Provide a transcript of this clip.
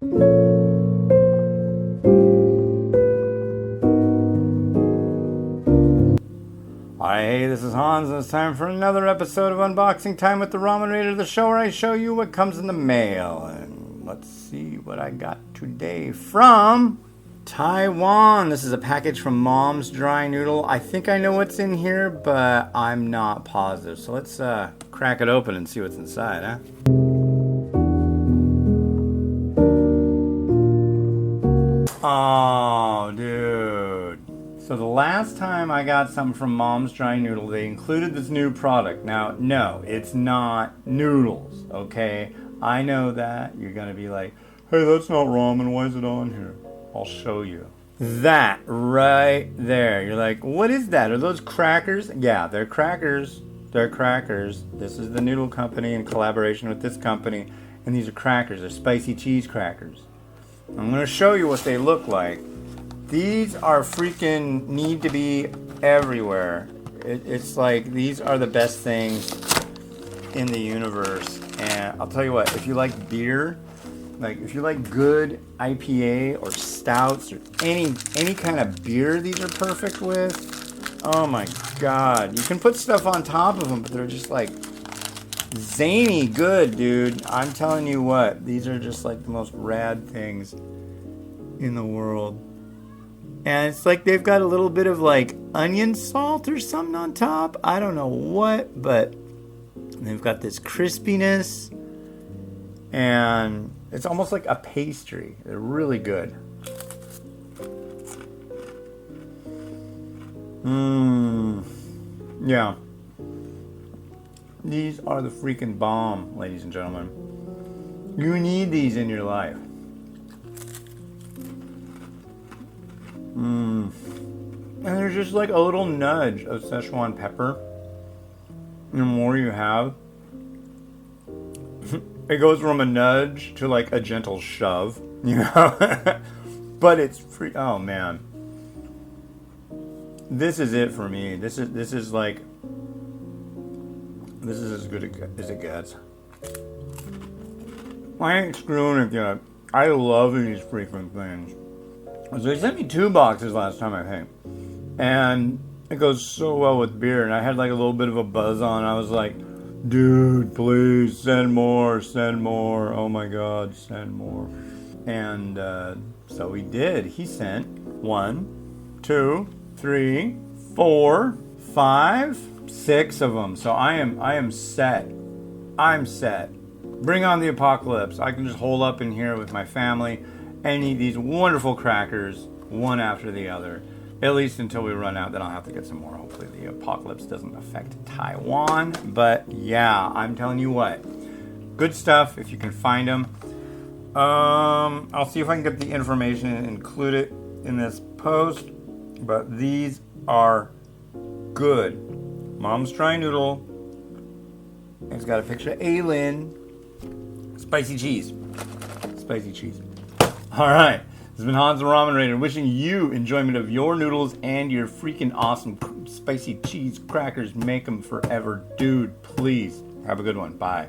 Hi, hey, this is Hans, and it's time for another episode of Unboxing Time with the Ramen Raider, the show where I show you what comes in the mail. And let's see what I got today from Taiwan. This is a package from Mom's Dry Noodle. I think I know what's in here, but I'm not positive. So let's crack it open and see what's inside, huh? Oh, dude. So the last time I got something from Mom's Dry Noodle, they included this new product. Now, no, it's not noodles, okay? I know that. You're going to be like, hey, that's not ramen. Why is it on here? I'll show you. That right there. You're like, what is that? Are those crackers? Yeah, they're crackers. They're crackers. This is the noodle company in collaboration with this company. And these are crackers. They're spicy cheese crackers. I'm going to show you what they look like. These are freaking need to be everywhere. It's like these are the best things in the universe. And I'll tell you what, if you like beer, like if you like good IPA or stouts or any kind of beer, these are perfect with. Oh my god. You can put stuff on top of them, but they're just like zany good, dude. I'm telling you what, these are just like the most rad things in the world. And it's like they've got a little bit of like onion salt or something on top. I don't know what, but they've got this crispiness. And it's almost like a pastry. They're really good. Yeah. These are the freaking bomb, ladies and gentlemen. You need these in your life. And there's just like a little nudge of Szechuan pepper. The more you have, it goes from a nudge to like a gentle shove, you know? But it's free. Oh man. This is it for me. This is like, this is as good as it gets. I ain't screwing it yet. I love these freaking things. So they sent me 2 boxes last time, I think. And it goes so well with beer. And I had like a little bit of a buzz on. I was like, dude, please send more, send more. Oh my God, send more. And so he did. He sent 1, 2, 3, 4, 5, 6 of them. So I am set. I'm set. Bring on the apocalypse. I can just hole up in here with my family and eat these wonderful crackers one after the other, at least until we run out. Then I'll have to get some more. Hopefully the apocalypse doesn't affect Taiwan, but yeah, I'm telling you what, good stuff if you can find them. I'll see if I can get the information and include it in this post, but these are good. Mom's Dry Noodle. It's got a picture of Aylin. Spicy cheese. Spicy cheese. All right, this has been Hans the Ramen Raider, wishing you enjoyment of your noodles and your freaking awesome spicy cheese crackers. Make them forever. Dude, please. Have a good one. Bye.